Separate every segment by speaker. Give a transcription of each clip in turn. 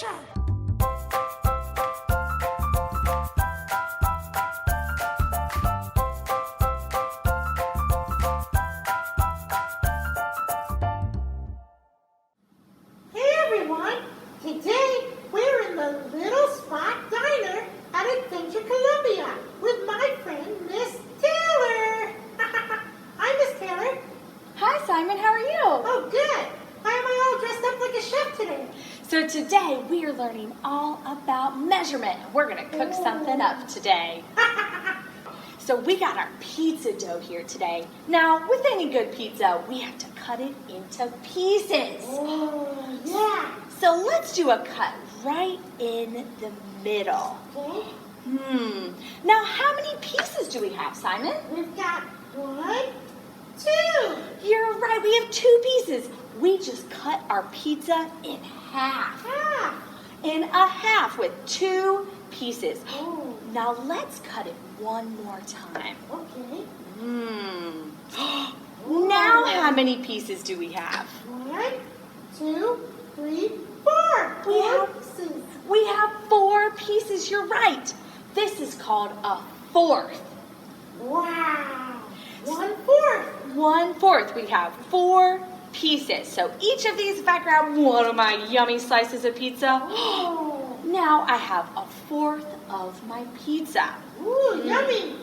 Speaker 1: adventure! Hey everyone! Today we're in the Little Spot Diner at Adventure Columbia with my friend Miss Taylor. Hi, Miss Taylor.
Speaker 2: Hi, Simon. How are you?
Speaker 1: Oh, good. Why am I all dressed up like a chef today?
Speaker 2: So today we are learning all about measurement. We're going to cook something up today. So we got our pizza dough here today. Now, with any good pizza, we have to cut it into pieces.
Speaker 1: Oh, yeah.
Speaker 2: So let's do a cut right in the middle.
Speaker 1: Okay.
Speaker 2: Now, how many pieces do we have, Simon?
Speaker 1: We've got 1, 2.
Speaker 2: You're right, we have 2 pieces. We just cut our pizza in half.
Speaker 1: Half.
Speaker 2: In a half with 2 pieces.
Speaker 1: Oh,
Speaker 2: Now let's cut it one more time.
Speaker 1: okay.
Speaker 2: Now how many pieces do we have?
Speaker 1: 1, 2, 3, 4.
Speaker 2: We have-
Speaker 1: pieces.
Speaker 2: We have 4 pieces, you're right. This is called a fourth.
Speaker 1: Wow. 1/4.
Speaker 2: 1/4. We have 4 pieces. So each of these, if I grab one of my yummy slices of pizza,
Speaker 1: Oh.
Speaker 2: now I have a fourth of my pizza.
Speaker 1: Ooh, yummy.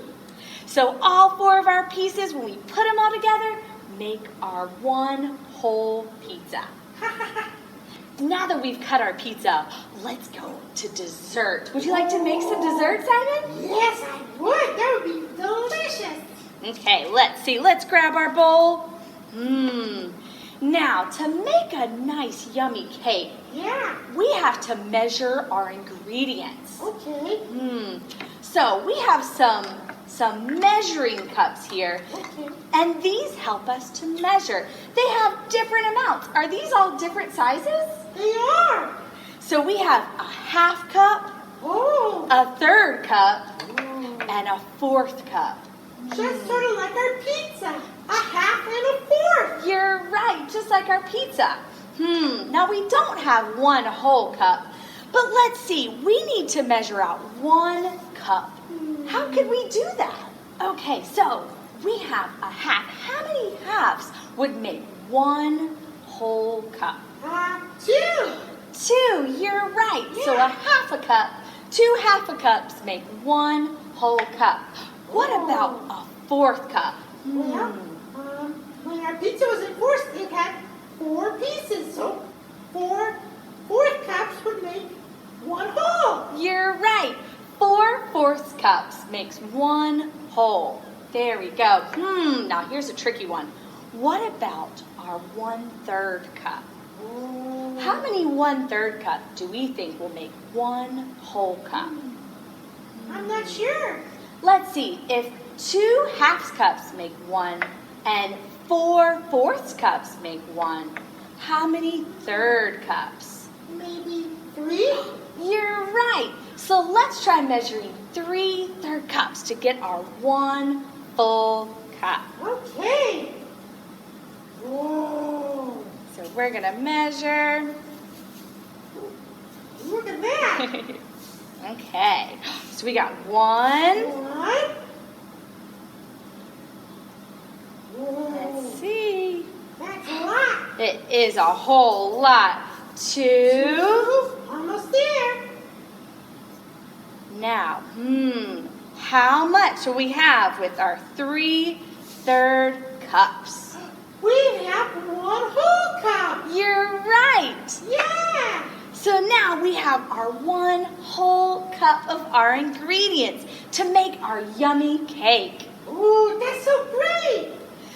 Speaker 2: So all 4 of our pieces, when we put them all together, make our one whole pizza. Now that we've cut our pizza, let's go to dessert. Would you like to make some dessert, Simon?
Speaker 1: Yes, I would. That would be delicious.
Speaker 2: Okay, let's see. Let's grab our bowl. Now, to make a nice, yummy cake,
Speaker 1: Yeah.
Speaker 2: we have to measure our ingredients.
Speaker 1: Okay.
Speaker 2: So we have some measuring cups here,
Speaker 1: Okay.
Speaker 2: and these help us to measure. They have different amounts. Are these all different sizes?
Speaker 1: They are.
Speaker 2: So we have a half cup,
Speaker 1: Oh.
Speaker 2: a third cup, and a fourth cup.
Speaker 1: Just sort of like our pizza. A half and a fourth.
Speaker 2: You're right, just like our pizza. Now we don't have one whole cup, but let's see, we need to measure out 1 cup. How could we do that? Okay, so we have a half. How many halves would make 1 whole cup?
Speaker 1: 2.
Speaker 2: 2, you're right. So a half a cup, 2 half a cups make 1 whole cup. What about a fourth cup?
Speaker 1: Well, when our pizza was enforced, it had 4 pieces. So 4 fourth cups would make 1 whole.
Speaker 2: You're right. 4 fourths cups makes 1 whole. There we go. Now here's a tricky one. What about our 1/3 cup? How many 1/3 cup do we think will make 1 whole cup?
Speaker 1: I'm not sure.
Speaker 2: Let's see. If 2 halves cups make 1 and 4 fourths cups make 1, how many 1/3 cups?
Speaker 1: Maybe 3?
Speaker 2: You're right. So let's try measuring 3 1/3 cups to get our 1 full cup.
Speaker 1: Okay. Whoa.
Speaker 2: So we're going to measure.
Speaker 1: Look at that.
Speaker 2: Okay. So we got 1.
Speaker 1: 1. Whoa.
Speaker 2: Let's see.
Speaker 1: That's a lot.
Speaker 2: It is a whole lot. 2.
Speaker 1: Almost there.
Speaker 2: Now, how much do we have with our 3 1/3 cups?
Speaker 1: We have 1 whole cup.
Speaker 2: You're right.
Speaker 1: Yeah.
Speaker 2: So now we have our 1 whole cup of our ingredients to make our yummy cake.
Speaker 1: Ooh, that's so great.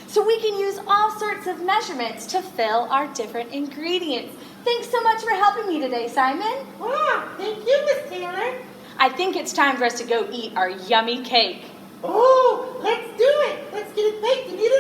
Speaker 2: So we can use all sorts of measurements to fill our different ingredients. Thanks so much for helping me today, Simon.
Speaker 1: Wow, thank you, Miss Taylor.
Speaker 2: I think it's time for us to go eat our yummy cake.
Speaker 1: Oh, let's do it. Let's get it baked and eat